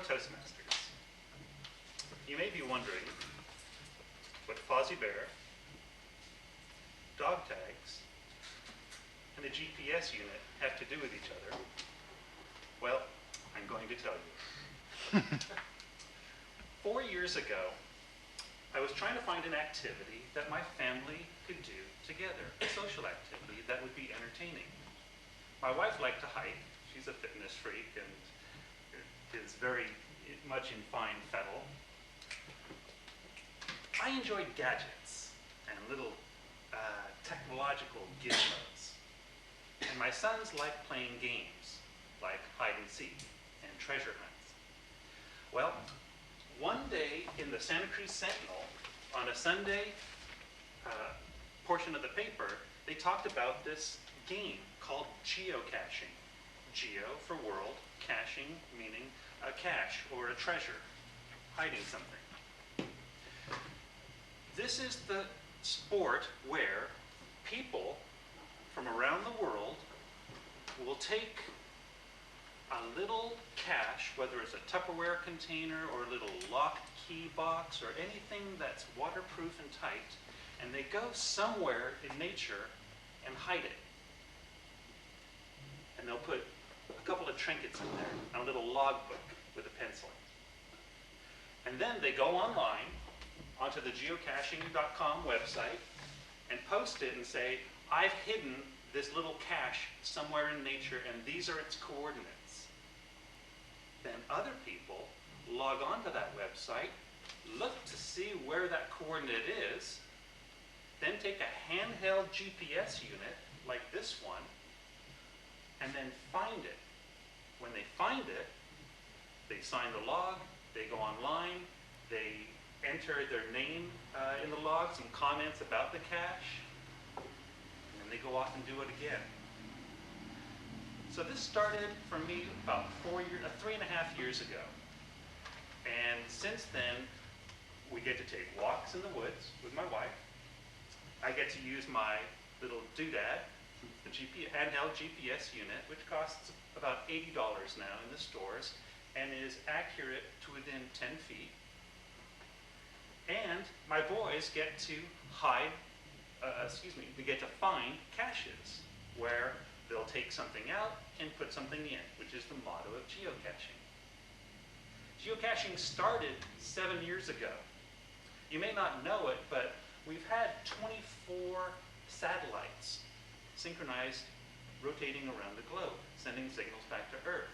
Toastmasters. You may be wondering what Fozzie Bear, dog tags, and a GPS unit have to do with each other. Well, I'm going to tell you. 4 years ago, I was trying to find an activity that my family could do together, a social activity that would be entertaining. My wife liked to hike. She's a fitness freak and is very much in fine fettle. I enjoyed gadgets and little technological gizmos. And my sons liked playing games like hide and seek and treasure hunts. Well, one day in the Santa Cruz Sentinel, on a Sunday portion of the paper, they talked about this game called geocaching. Geo for world, caching meaning a cache or a treasure, hiding something. This is the sport where people from around the world will take a little cache, whether it's a Tupperware container or a little locked key box or anything that's waterproof and tight, and they go somewhere in nature and hide it. And they'll put a couple of trinkets in there and a little logbook with a pencil. And then they go online onto the geocaching.com website and post it and say, I've hidden this little cache somewhere in nature and these are its coordinates. Then other people log on to that website, look to see where that coordinate is, then take a handheld GPS unit like this one, and then find it. When they find it, they sign the log, they go online, they enter their name in the log, some comments about the cache, and then they go off and do it again. So this started for me about 3.5 years ago. And since then, we get to take walks in the woods with my wife. I get to use my little doodad, the handheld GPS unit, which costs about $80 now in the stores and is accurate to within 10 feet. And my boys get to they get to find caches where they'll take something out and put something in, which is the motto of geocaching. Geocaching started 7 years ago. You may not know it, but we've had 24 satellites synchronized, rotating around the globe, sending signals back to Earth.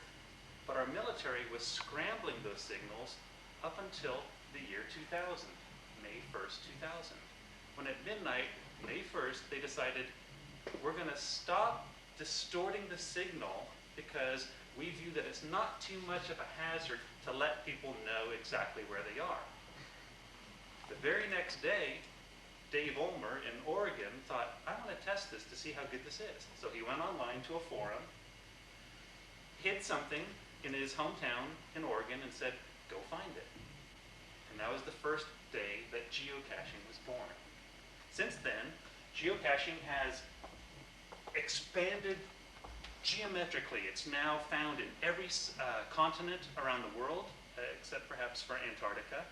But our military was scrambling those signals up until the year 2000, May 1st, 2000. When at midnight, May 1st, they decided, we're going to stop distorting the signal because we view that it's not too much of a hazard to let people know exactly where they are. The very next day, Dave Ulmer in Oregon thought, I want to test this to see how good this is. So he went online to a forum, hid something in his hometown in Oregon and said, go find it. And that was the first day that geocaching was born. Since then, geocaching has expanded geometrically. It's now found in every continent around the world, except perhaps for Antarctica.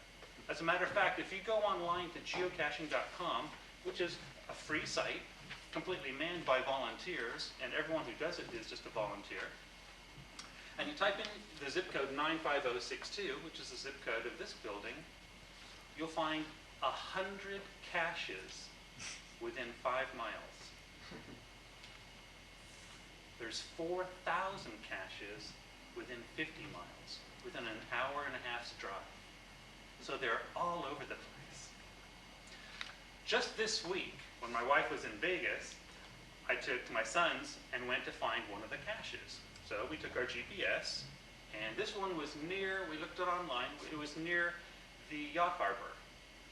As a matter of fact, if you go online to geocaching.com, which is a free site, completely manned by volunteers, and everyone who does it is just a volunteer, and you type in the zip code 95062, which is the zip code of this building, you'll find 100 caches within 5 miles. There's 4,000 caches within 50 miles, within an hour and a half's drive. So they're all over the place. Just this week, when my wife was in Vegas, I took my sons and went to find one of the caches. So we took our GPS, and this one was near, we looked it online, it was near the yacht harbor.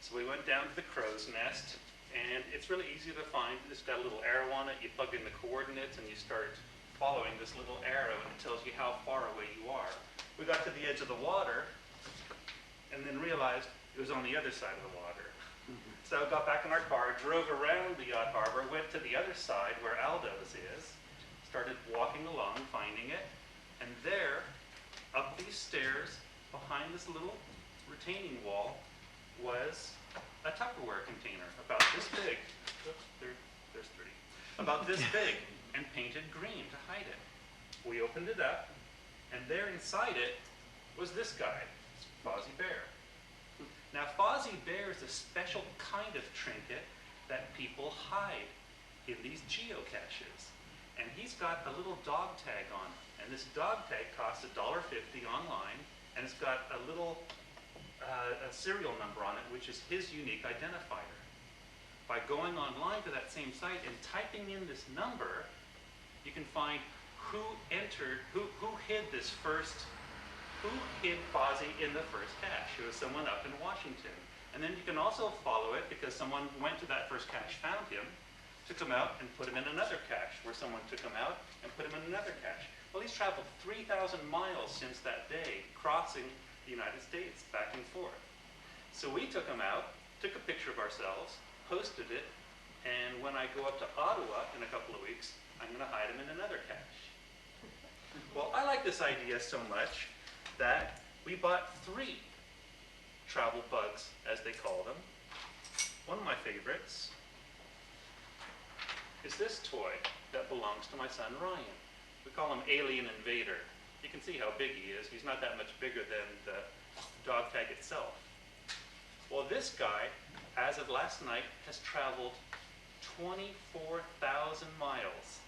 So we went down to the crow's nest, and it's really easy to find. It's got a little arrow on it. You plug in the coordinates, and you start following this little arrow, and it tells you how far away you are. We got to the edge of the water, and then realized it was on the other side of the water. So got back in our car, drove around the yacht harbor, went to the other side where Aldo's is, started walking along, finding it, and there, up these stairs, behind this little retaining wall was a Tupperware container about this big. Oops, there's 30. About this big and painted green to hide it. We opened it up, and there inside it was this guy, Fozzie Bear. Now, Fozzie Bear is a special kind of trinket that people hide in these geocaches. And he's got a little dog tag on it. And this dog tag costs $1.50 online, and it's got a little a serial number on it, which is his unique identifier. By going online to that same site and typing in this number, you can find who hid Fozzie in the first cache. It was someone up in Washington. And then you can also follow it because someone went to that first cache, found him, took him out and put him in another cache, where someone took him out and put him in another cache. Well, he's traveled 3,000 miles since that day, crossing the United States back and forth. So we took him out, took a picture of ourselves, posted it, and when I go up to Ottawa in a couple of weeks, I'm going to hide him in another cache. Well, I like this idea so much that we bought 3 travel bugs, as they call them. One of my favorites is this toy that belongs to my son Ryan. We call him Alien Invader. You can see how big he is. He's not that much bigger than the dog tag itself. Well, this guy, as of last night, has traveled 24,000 miles.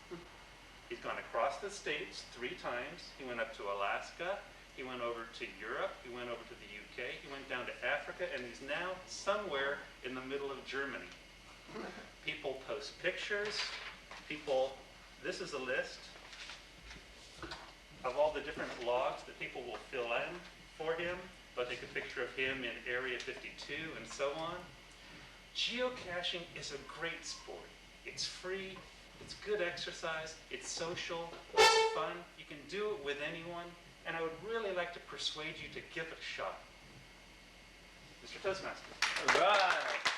He's gone across the states 3 times. He went up to Alaska. He went over to Europe. He went over to the UK. He went down to Africa, and he's now somewhere in the middle of Germany. People post pictures. This is a list of all the different logs that people will fill in for him. They'll take a picture of him in Area 52 and so on. Geocaching is a great sport. It's free, it's good exercise, it's social, it's fun. You can do it with anyone, and I would really like to persuade you to give it a shot. Mr. Toastmaster. All right.